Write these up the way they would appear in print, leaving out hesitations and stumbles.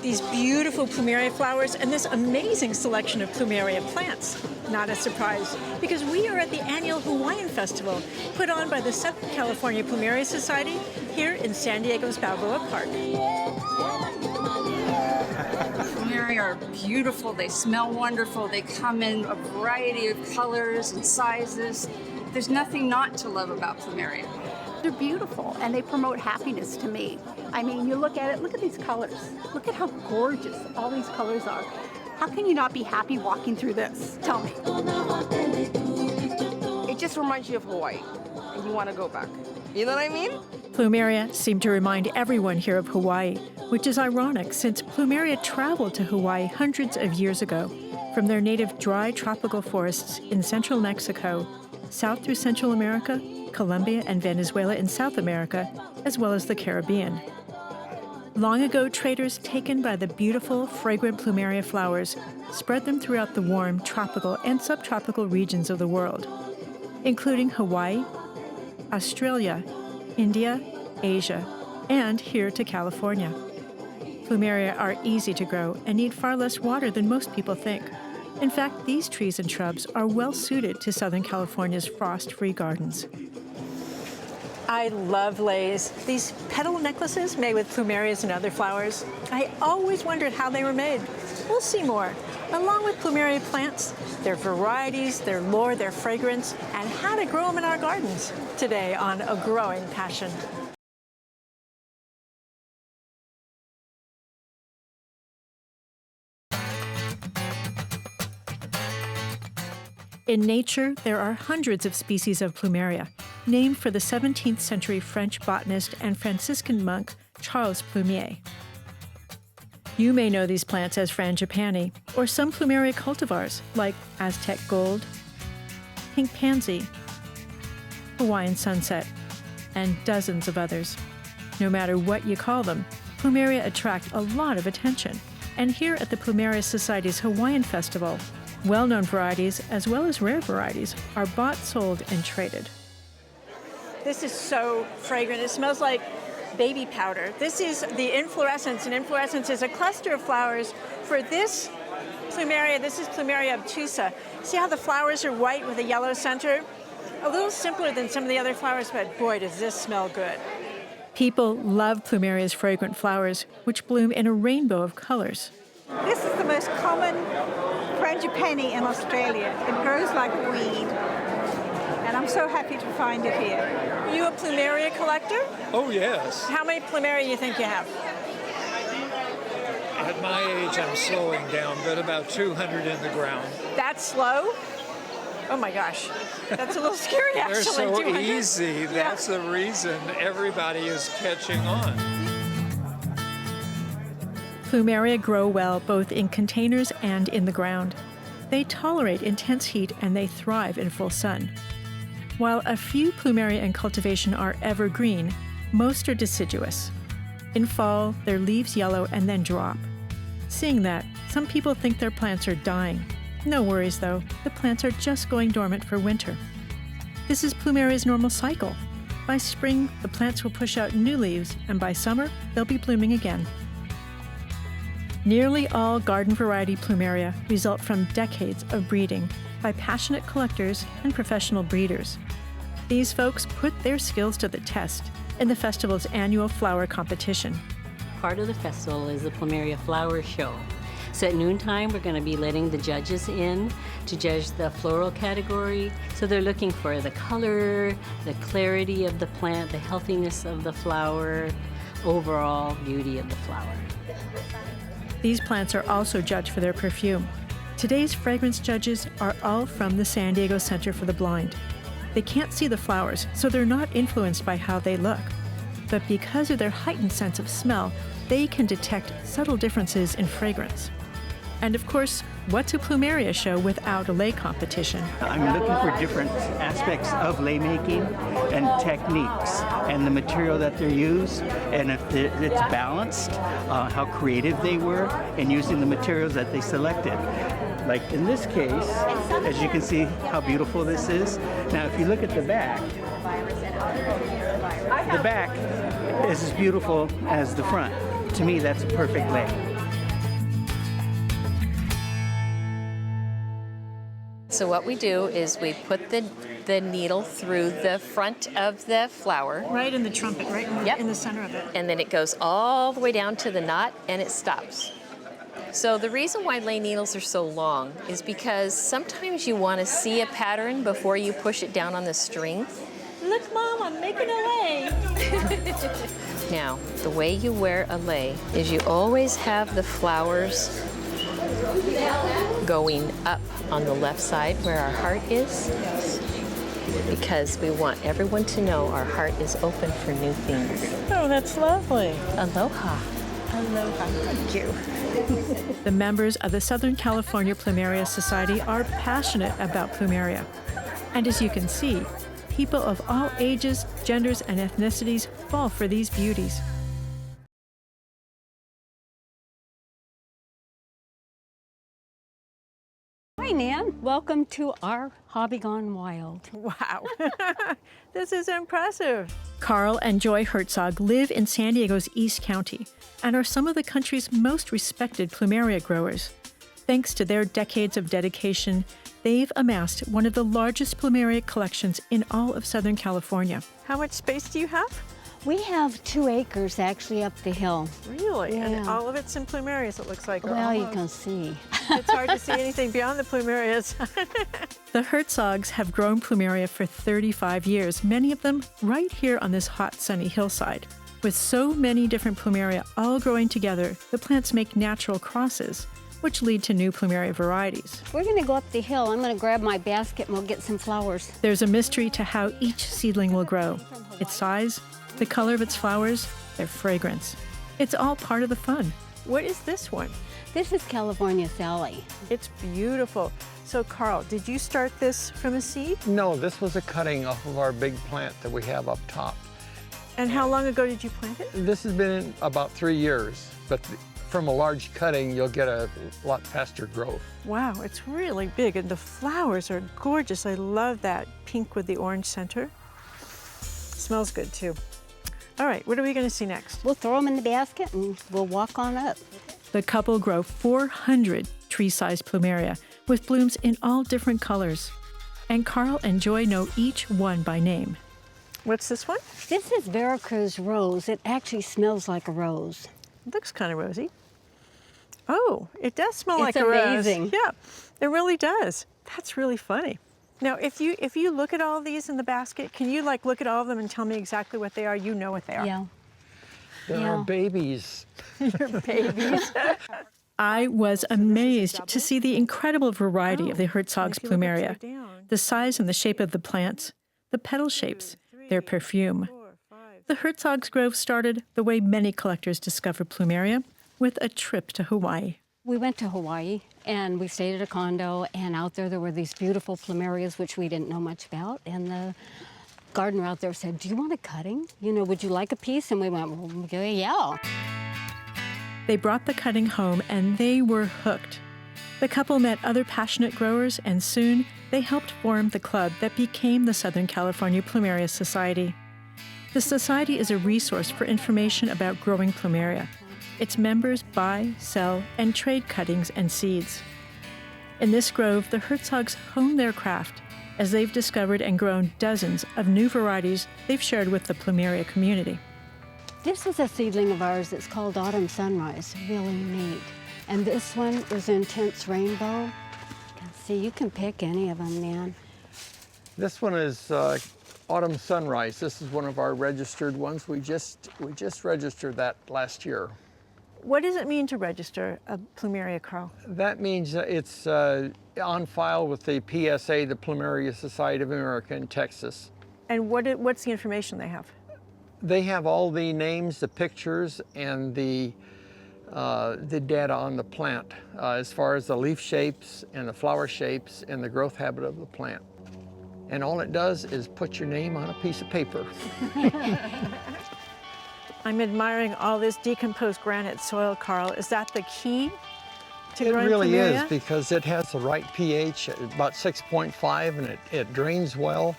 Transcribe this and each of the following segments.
these beautiful Plumeria flowers and this amazing selection of Plumeria plants. Not a surprise, because we are at the annual Hawaiian Festival put on by the Southern California Plumeria Society here in San Diego's Balboa Park. Plumeria are beautiful, they smell wonderful, they come in a variety of colors and sizes. There's nothing not to love about Plumeria. They're beautiful and they promote happiness to me. I mean, you look at it, look at these colors. Look at how gorgeous all these colors are. How can you not be happy walking through this? Tell me. It just reminds you of Hawaii and you want to go back. You know what I mean? Plumeria seem to remind everyone here of Hawaii, which is ironic since Plumeria traveled to Hawaii hundreds of years ago from their native dry tropical forests in central Mexico, south through Central America, Colombia and Venezuela in South America, as well as the Caribbean. Long ago, traders taken by the beautiful, fragrant Plumeria flowers spread them throughout the warm, tropical and subtropical regions of the world, including Hawaii, Australia, India, Asia, and here to California. Plumeria are easy to grow and need far less water than most people think. In fact, these trees and shrubs are well suited to Southern California's frost-free gardens. I love leis. These petal necklaces made with plumerias and other flowers. I always wondered how they were made. We'll see more, along with plumeria plants, their varieties, their lore, their fragrance, and how to grow them in our gardens today on A Growing Passion. In nature, there are hundreds of species of Plumeria, named for the 17th century French botanist and Franciscan monk Charles Plumier. You may know these plants as frangipani, or some Plumeria cultivars like Aztec Gold, Pink Pansy, Hawaiian Sunset, and dozens of others. No matter what you call them, Plumeria attract a lot of attention. And here at the Plumeria Society's Hawaiian Festival, well-known varieties, as well as rare varieties, are bought, sold, and traded. This is so fragrant. It smells like baby powder. This is the inflorescence, and inflorescence is a cluster of flowers. For this Plumeria, this is Plumeria obtusa. See how the flowers are white with a yellow center? A little simpler than some of the other flowers, but boy, does this smell good. People love Plumeria's fragrant flowers, which bloom in a rainbow of colors. This is the most common frangipani in Australia. It grows like a weed, and I'm so happy to find it here. Are you a Plumeria collector? Oh, yes. How many Plumeria do you think you have? At my age, I'm slowing down, but about 200 in the ground. That's slow? Oh my gosh, that's a little scary actually. They're so 200. easy. That's the reason everybody is catching on. Plumeria grow well both in containers and in the ground. They tolerate intense heat and they thrive in full sun. While a few Plumeria in cultivation are evergreen, most are deciduous. In fall, their leaves yellow and then drop. Seeing that, some people think their plants are dying. No worries though, the plants are just going dormant for winter. This is Plumeria's normal cycle. By spring, the plants will push out new leaves, and by summer, they'll be blooming again. Nearly all garden variety Plumeria result from decades of breeding by passionate collectors and professional breeders. These folks put their skills to the test in the festival's annual flower competition. Part of the festival is the Plumeria Flower Show. So at noontime, we're going to be letting the judges in to judge the floral category. So they're looking for the color, the clarity of the plant, the healthiness of the flower, overall beauty of the flower. These plants are also judged for their perfume. Today's fragrance judges are all from the San Diego Center for the Blind. They can't see the flowers, so they're not influenced by how they look. But because of their heightened sense of smell, they can detect subtle differences in fragrance. And of course, what's a Plumeria show without a lei competition? I'm looking for different aspects of lei making and techniques and the material that they use, and if it's balanced, how creative they were in using the materials that they selected. Like in this case, as you can see how beautiful this is. Now if you look at the back is as beautiful as the front. To me, that's a perfect lei. So what we do is we put the needle through the front of the flower. Right in the trumpet, right in the center of it. And then it goes all the way down to the knot and it stops. So the reason why lei needles are so long is because sometimes you want to see a pattern before you push it down on the string. Look, Mom, I'm making a lei. Now, the way you wear a lei is you always have the flowers going up on the left side where our heart is. Because we want everyone to know our heart is open for new things. Oh, that's lovely. Aloha. Aloha. Thank you. The members of the Southern California Plumeria Society are passionate about plumeria. And as you can see, people of all ages, genders, and ethnicities fall for these beauties. Hi, Nan. Welcome to our Hobby Gone Wild. Wow. This is impressive. Carl and Joy Herzog live in San Diego's East County and are some of the country's most respected plumeria growers. Thanks to their decades of dedication, they've amassed one of the largest plumeria collections in all of Southern California. How much space do you have? We have 2 acres actually up the hill. Really? Yeah. And all of it's in plumerias, it looks like. Well, you can see. It's hard to see anything beyond the plumerias. The Herzogs have grown plumeria for 35 years, many of them right here on this hot, sunny hillside. With so many different plumeria all growing together, the plants make natural crosses, which lead to new plumeria varieties. We're going to go up the hill. I'm going to grab my basket and we'll get some flowers. There's a mystery to how each seedling will grow. Its size, the color of its flowers, their fragrance. It's all part of the fun. What is this one? This is California Sally. It's beautiful. So Carl, did you start this from a seed? No, this was a cutting off of our big plant that we have up top. And how long ago did you plant it? This has been in about 3 years, but from a large cutting, you'll get a lot faster growth. Wow, it's really big, and the flowers are gorgeous. I love that pink with the orange center. Smells good too. All right, what are we going to see next? We'll throw them in the basket and we'll walk on up. The couple grow 400 tree-sized plumeria with blooms in all different colors. And Carl and Joy know each one by name. What's this one? This is Veracruz Rose. It actually smells like a rose. It looks kind of rosy. Oh, it does smell like a amazing. rose. Yeah, it really does. That's really funny. Now, if you look at all these in the basket, can you look at all of them and tell me exactly what they are? You know what they are. Yeah. There are babies. Your babies. I was amazed to see the incredible variety of the Herzog's plumeria, the size and the shape of the plants, the petal shapes, their perfume. The Herzog's Grove started the way many collectors discover plumeria, with a trip to Hawaii. We went to Hawaii and we stayed at a condo, and out there were these beautiful plumerias which we didn't know much about, and the gardener out there said, "Do you want a cutting? Would you like a piece?" And we went, "Well, yeah." They brought the cutting home and they were hooked. The couple met other passionate growers, and soon they helped form the club that became the Southern California Plumeria Society. The society is a resource for information about growing plumeria. Its members buy, sell, and trade cuttings and seeds. In this grove, the Herzogs hone their craft as they've discovered and grown dozens of new varieties they've shared with the plumeria community. This is a seedling of ours that's called Autumn Sunrise, really neat. And this one is Intense Rainbow. You can see, you can pick any of them, man. This one is Autumn Sunrise. This is one of our registered ones. We just registered that last year. What does it mean to register a plumeria, Carl? That means it's on file with the PSA, the Plumeria Society of America in Texas. And what's the information they have? They have all the names, the pictures, and the data on the plant as far as the leaf shapes and the flower shapes and the growth habit of the plant. And all it does is put your name on a piece of paper. I'm admiring all this decomposed granite soil, Carl. Is that the key to growing It really plumeria? is, because it has the right pH, about 6.5, and it drains well,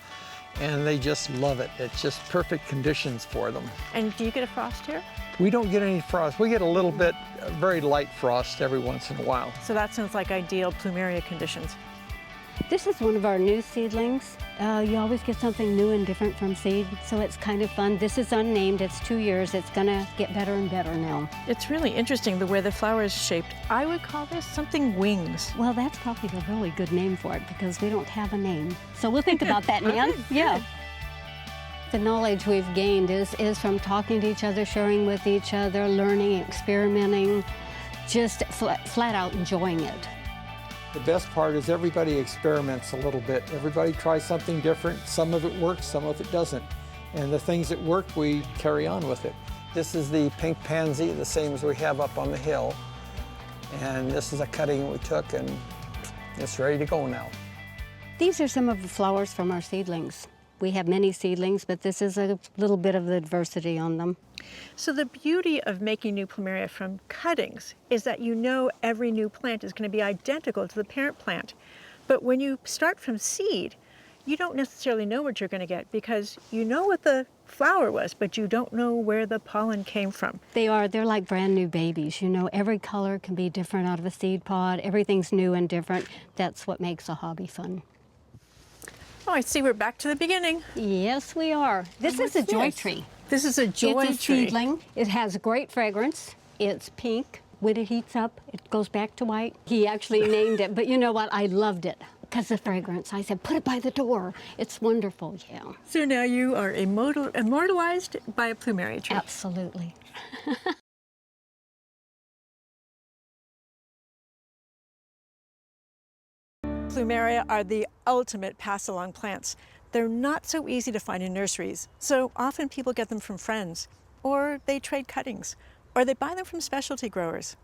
and they just love it. It's just perfect conditions for them. And do you get a frost here? We don't get any frost. We get a little bit, very light frost every once in a while. So that sounds like ideal plumeria conditions. This is one of our new seedlings. You always get something new and different from seed, so it's kind of fun. This is unnamed, it's 2 years. It's gonna get better and better now. It's really interesting the way the flower is shaped. I would call this something wings. Well, that's probably a really good name for it because we don't have a name. So we'll think about that, Nan. Okay, Yeah. The knowledge we've gained is from talking to each other, sharing with each other, learning, experimenting, just flat out enjoying it. The best part is everybody experiments a little bit. Everybody tries something different. Some of it works, some of it doesn't. And the things that work, we carry on with it. This is the pink pansy, the same as we have up on the hill. And this is a cutting we took, and it's ready to go now. These are some of the flowers from our seedlings. We have many seedlings, but this is a little bit of the diversity on them. So the beauty of making new Plumeria from cuttings is that you know every new plant is going to be identical to the parent plant. But when you start from seed, you don't necessarily know what you're going to get because you know what the flower was, but you don't know where the pollen came from. They're like brand new babies. You know, every color can be different out of a seed pod. Everything's new and different. That's what makes a hobby fun. Oh, I see we're back to the beginning. Yes, we are. This is a joy tree. This is a joy tree. It's a seedling. It has great fragrance. It's pink. When it heats up, it goes back to white. He actually named it, but you know what? I loved it because of the fragrance. I said, put it by the door. It's wonderful, yeah. So now you are immortalized by a Plumeria tree. Absolutely. Plumeria are the ultimate pass-along plants. They're not so easy to find in nurseries, so often people get them from friends, or they trade cuttings, or they buy them from specialty growers.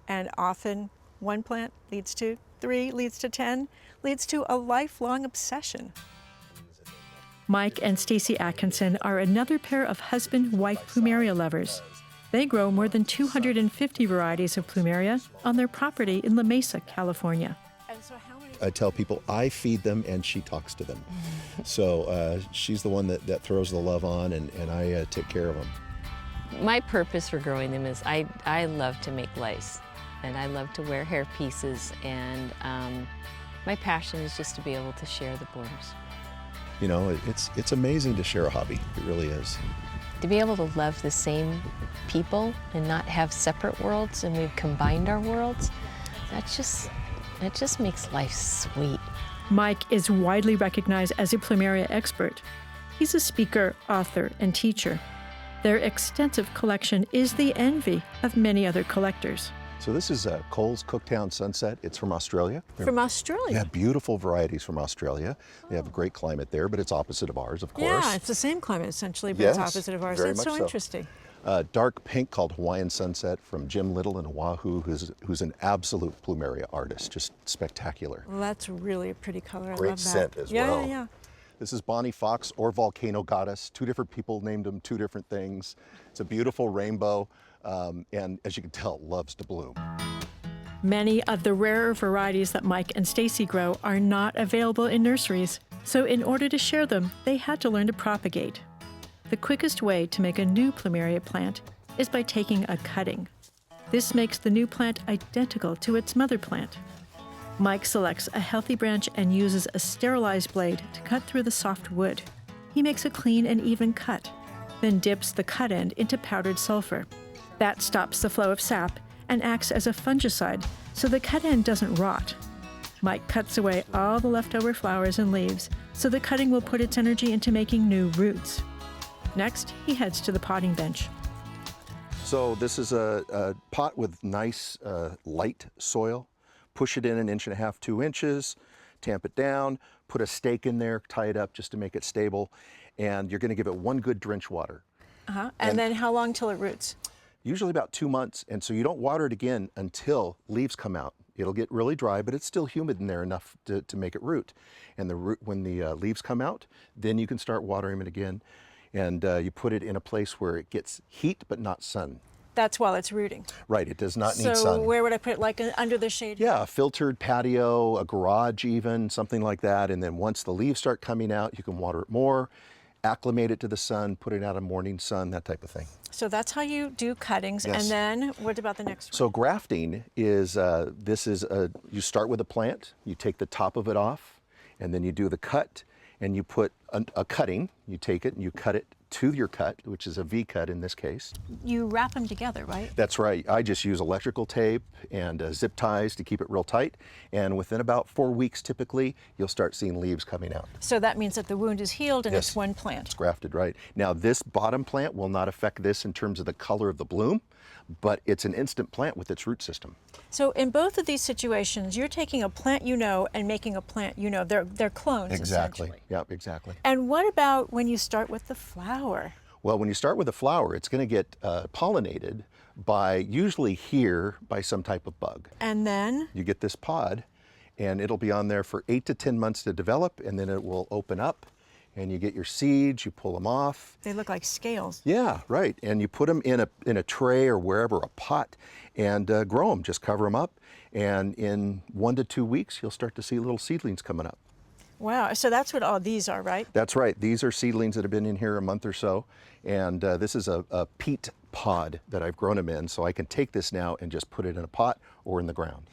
And often one plant leads to 3, leads to 10, leads to a lifelong obsession. Mike and Stacy Atkinson are another pair of husband-wife Plumeria lovers. They grow more than 250 varieties of Plumeria on their property in La Mesa, California. I tell people I feed them and she talks to them. So she's the one that throws the love on, and I take care of them. My purpose for growing them is I love to make lace, and I love to wear hair pieces, and my passion is just to be able to share the blooms. You know, it's amazing to share a hobby. It really is. To be able to love the same people and not have separate worlds, and we've combined our worlds, it just makes life sweet. Mike is widely recognized as a Plumeria expert. He's a speaker, author, and teacher. Their extensive collection is the envy of many other collectors. So this is Cole's Cooktown Sunset. It's from Australia. From Australia? Yeah, beautiful varieties from Australia. They have a great climate there, but it's opposite of ours, of course. Yeah, it's the same climate essentially, but yes, it's opposite of ours. very That's much so interesting. Dark pink called Hawaiian Sunset from Jim Little in Oahu, who's an absolute Plumeria artist, just spectacular. Well, that's really a pretty color. Great I love that. scent as well. Yeah. This is Bonnie Fox or Volcano Goddess. 2 different people named them 2 different things. It's a beautiful rainbow, and as you can tell, loves to bloom. Many of the rarer varieties that Mike and Stacy grow are not available in nurseries. So in order to share them, they had to learn to propagate. The quickest way to make a new Plumeria plant is by taking a cutting. This makes the new plant identical to its mother plant. Mike selects a healthy branch and uses a sterilized blade to cut through the soft wood. He makes a clean and even cut, then dips the cut end into powdered sulfur. That stops the flow of sap and acts as a fungicide so the cut end doesn't rot. Mike cuts away all the leftover flowers and leaves so the cutting will put its energy into making new roots. Next, he heads to the potting bench. So this is a pot with nice light soil. Push it in 1.5 inches, 2 inches, tamp it down, put a stake in there, tie it up just to make it stable, and you're going to give it 1 good drench water. And then how long till it roots? Usually about 2 months, and so you don't water it again until leaves come out. It'll get really dry, but it's still humid in there enough to make it root. And when the leaves come out, then you can start watering it again. And you put it in a place where it gets heat but not sun. That's while it's rooting. Right, it does not need sun. So where would I put it, like under the shade? Yeah, a filtered patio, a garage even, something like that. And then once the leaves start coming out, you can water it more. acclimate it to the sun, put it out in morning sun, that type of thing. So that's how you do cuttings. Yes. And then what about the next one? So grafting is, you start with a plant, you take the top of it off, and then you do the cut, and you put a cutting, you take it and you cut it to your cut, which is a V cut in this case. You wrap them together, right? That's right. I just use electrical tape and zip ties to keep it real tight. And within about 4 weeks, typically, you'll start seeing leaves coming out. So that means that the wound is healed and Yes. it's one plant. It's grafted, right. Now, this bottom plant will not affect this in terms of the color of the bloom, but it's an instant plant with its root system. So in both of these situations, you're taking a plant you know and making a plant you know. They're clones, Exactly. essentially. Yep, exactly. And what about when you start with the flower? Well, when you start with a flower, it's going to get pollinated by, usually here, by some type of bug. And then? You get this pod, and it'll be on there for 8 to 10 months to develop, and then it will open up, and you get your seeds, you pull them off. They look like scales. Yeah, right. And you put them in a tray or wherever, a pot, and grow them. Just cover them up, and in 1 to 2 weeks, you'll start to see little seedlings coming up. Wow, so that's what all these are, right? That's right. These are seedlings that have been in here a month or so, and this is a peat pod that I've grown them in, so I can take this now and just put it in a pot or in the ground.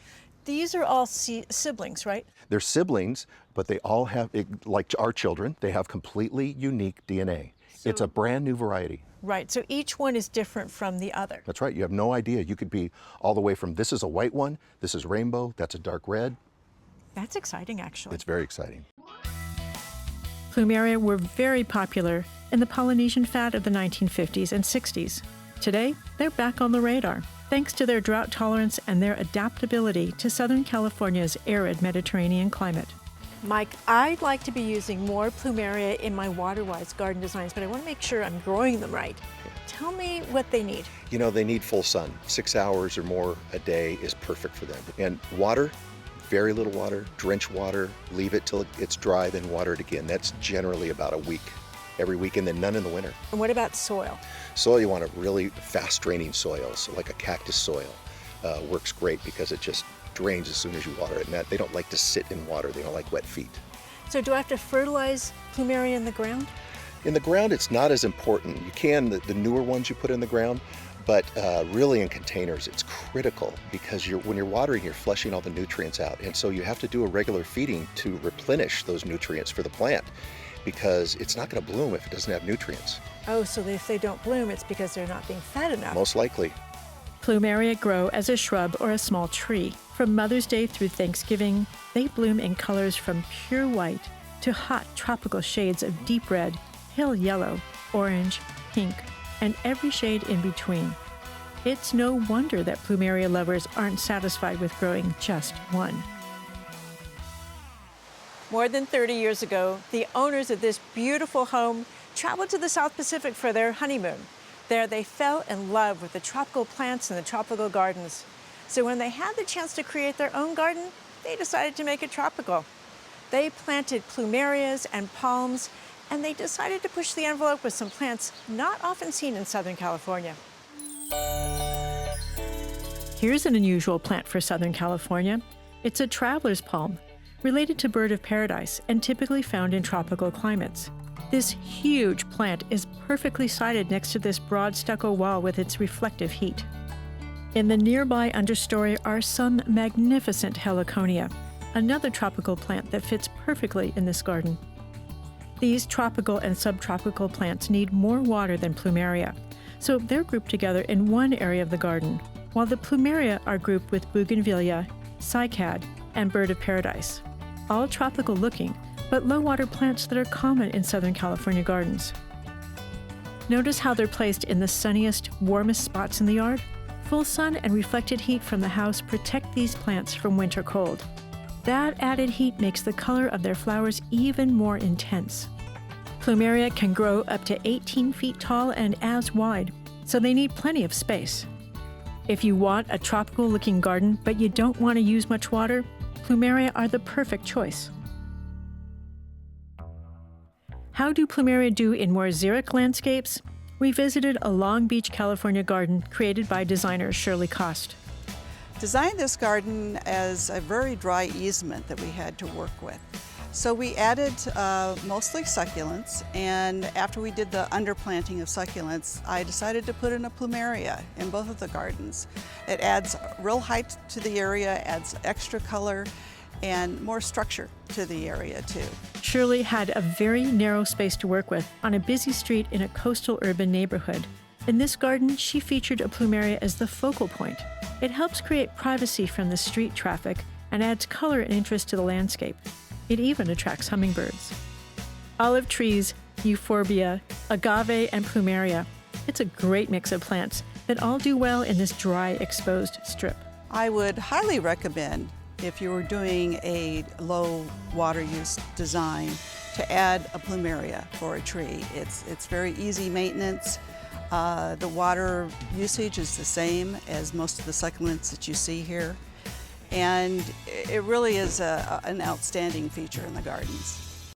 These are all siblings, right? They're siblings, but they all have, like our children, they have completely unique DNA. It's a brand new variety. Right, so each one is different from the other. That's right. You have no idea. You could be all the way from, this is a white one, this is rainbow, that's a dark red. That's exciting, actually. It's very exciting. Plumeria were very popular in the Polynesian fad of the 1950s and 60s. Today, they're back on the radar, thanks to their drought tolerance and their adaptability to Southern California's arid Mediterranean climate. Mike, I'd like to be using more Plumeria in my water-wise garden designs, but I want to make sure I'm growing them right. Tell me what they need. You know, they need full sun. 6 hours or more a day is perfect for them. And water, very little water, drench water, leave it till it's dry, then water it again. That's generally about a week, every week, and then none in the winter. And what about soil? Soil, you want a really fast draining soil, so like a cactus soil works great because it just drains as soon as you water it. And they don't like to sit in water, they don't like wet feet. So do I have to fertilize Plumeria in the ground? In the ground, it's not as important. You can, the newer ones you put in the ground, but really in containers, it's critical because when you're watering, you're flushing all the nutrients out. And so you have to do a regular feeding to replenish those nutrients for the plant because it's not going to bloom if it doesn't have nutrients. Oh, so if they don't bloom, it's because they're not being fed enough. Most likely. Plumeria grow as a shrub or a small tree. From Mother's Day through Thanksgiving, they bloom in colors from pure white to hot tropical shades of deep red, pale yellow, orange, pink, and every shade in between. It's no wonder that Plumeria lovers aren't satisfied with growing just one. More than 30 years ago, the owners of this beautiful home traveled to the South Pacific for their honeymoon. There they fell in love with the tropical plants and the tropical gardens. So when they had the chance to create their own garden, they decided to make it tropical. They planted plumerias and palms, and they decided to push the envelope with some plants not often seen in Southern California. Here's an unusual plant for Southern California. It's a traveler's palm, related to bird of paradise and typically found in tropical climates. This huge plant is perfectly sited next to this broad stucco wall with its reflective heat. In the nearby understory are some magnificent heliconia, another tropical plant that fits perfectly in this garden. These tropical and subtropical plants need more water than Plumeria, so they're grouped together in one area of the garden, while the Plumeria are grouped with bougainvillea, cycad, and bird of paradise. All tropical looking, but low-water plants that are common in Southern California gardens. Notice how they're placed in the sunniest, warmest spots in the yard? Full sun and reflected heat from the house protect these plants from winter cold. That added heat makes the color of their flowers even more intense. Plumeria can grow up to 18 feet tall and as wide, so they need plenty of space. If you want a tropical-looking garden but you don't want to use much water, Plumeria are the perfect choice. How do Plumeria do in more xeric landscapes? We visited a Long Beach, California garden created by designer Shirley Cost. Designed this garden as a very dry easement that we had to work with. So we added mostly succulents, and after we did the underplanting of succulents, I decided to put in a plumeria in both of the gardens. It adds real height to the area, adds extra color, and more structure to the area too. Shirley had a very narrow space to work with on a busy street in a coastal urban neighborhood. In this garden, she featured a plumeria as the focal point. It helps create privacy from the street traffic and adds color and interest to the landscape. It even attracts hummingbirds. Olive trees, euphorbia, agave, and plumeria. It's a great mix of plants that all do well in this dry, exposed strip. I would highly recommend, if you were doing a low water use design, to add a plumeria for a tree. It's very easy maintenance. The water usage is the same as most of the succulents that you see here. And it really is an outstanding feature in the gardens.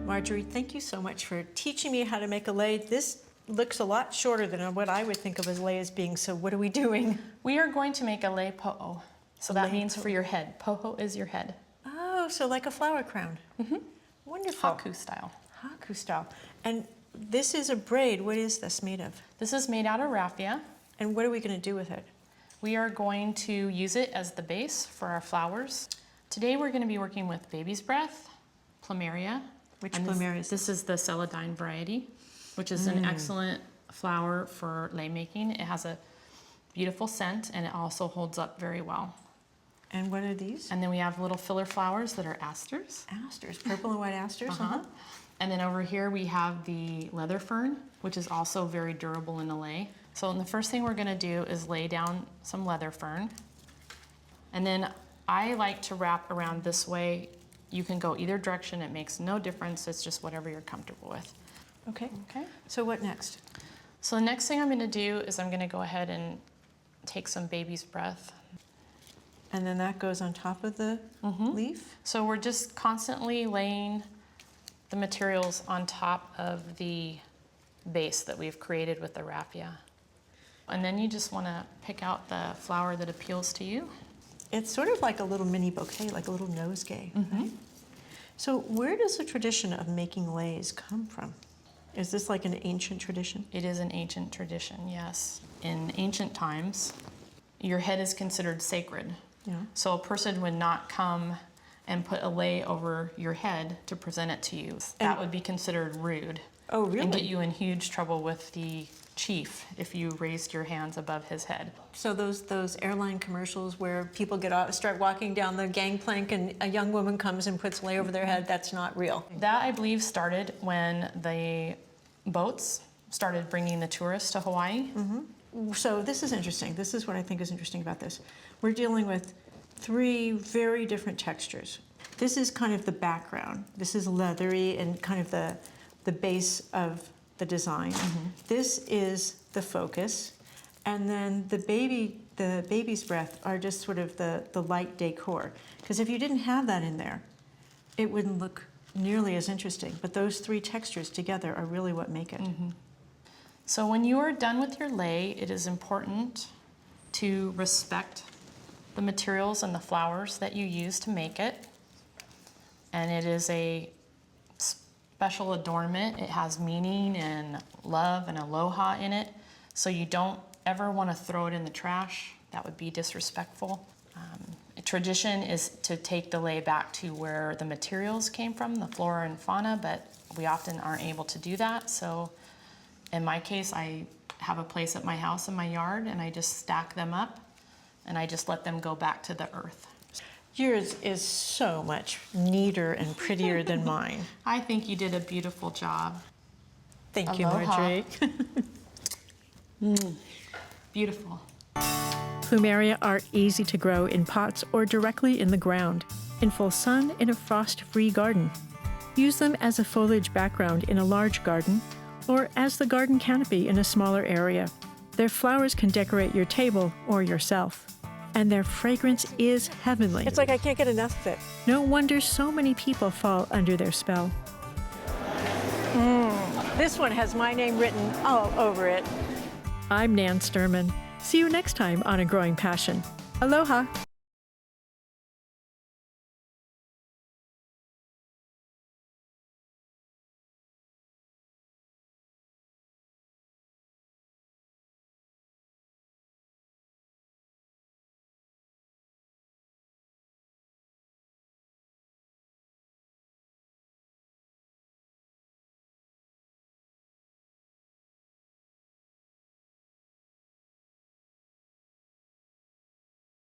Marjorie, thank you so much for teaching me how to make a lei. This looks a lot shorter than what I would think of as lei as being, so what are we doing? We are going to make a lei po'o. So that means for your head. Po'o is your head. Oh, so like a flower crown. Mm-hmm. Wonderful. Haku style. Haku style. And this is a braid. What is this made of? This is made out of raffia. And what are we going to do with it? We are going to use it as the base for our flowers. Today we're going to be working with baby's breath, plumeria. Which plumeria is this? This is the celandine variety, which is an excellent flower for lei making. It has a beautiful scent and it also holds up very well. And what are these? And then we have little filler flowers that are asters. Asters, purple and white asters. And then over here we have the leather fern, which is also very durable in a lei. So the first thing we're gonna do is lay down some leather fern. And then I like to wrap around this way. You can go either direction, it makes no difference, it's just whatever you're comfortable with. Okay. So what next? So the next thing I'm gonna do is I'm gonna go ahead and take some baby's breath. And then that goes on top of the leaf? So we're just constantly laying the materials on top of the base that we've created with the raffia. And then you just want to pick out the flower that appeals to you. It's sort of like a little mini bouquet, like a little nosegay. Right? So where does the tradition of making leis come from? Is this like an ancient tradition? It is an ancient tradition, yes. In ancient times, your head is considered sacred. Yeah. So a person would not come and put a lei over your head to present it to you. That would be considered rude. Oh, really? And get you in huge trouble with the chief if you raised your hands above his head. So those airline commercials where people get out, start walking down the gangplank and a young woman comes and puts lei over their head, that's not real. That, I believe, started when the boats started bringing the tourists to Hawaii. So this is interesting. This is what I think is interesting about this. We're dealing with 3 very different textures. This is kind of the background. This is leathery and kind of the base of the design. This is the focus. And then the baby's breath are just sort of the light decor. Because if you didn't have that in there, it wouldn't look nearly as interesting. But those 3 textures together are really what make it. So when you are done with your lei, it is important to respect the materials and the flowers that you use to make it. And it is a special adornment. It has meaning and love and aloha in it. So you don't ever want to throw it in the trash. That would be disrespectful. Tradition is to take the lei back to where the materials came from, the flora and fauna, but we often aren't able to do that. So in my case, I have a place at my house in my yard and I just stack them up and I just let them go back to the earth. Yours is so much neater and prettier than mine. I think you did a beautiful job. Thank you, Aloha. Marjorie. Beautiful. Plumeria are easy to grow in pots or directly in the ground, in full sun in a frost-free garden. Use them as a foliage background in a large garden or as the garden canopy in a smaller area. Their flowers can decorate your table or yourself. And their fragrance is heavenly. It's like I can't get enough of it. No wonder so many people fall under their spell. This one has my name written all over it. I'm Nan Sterman. See you next time on A Growing Passion. Aloha!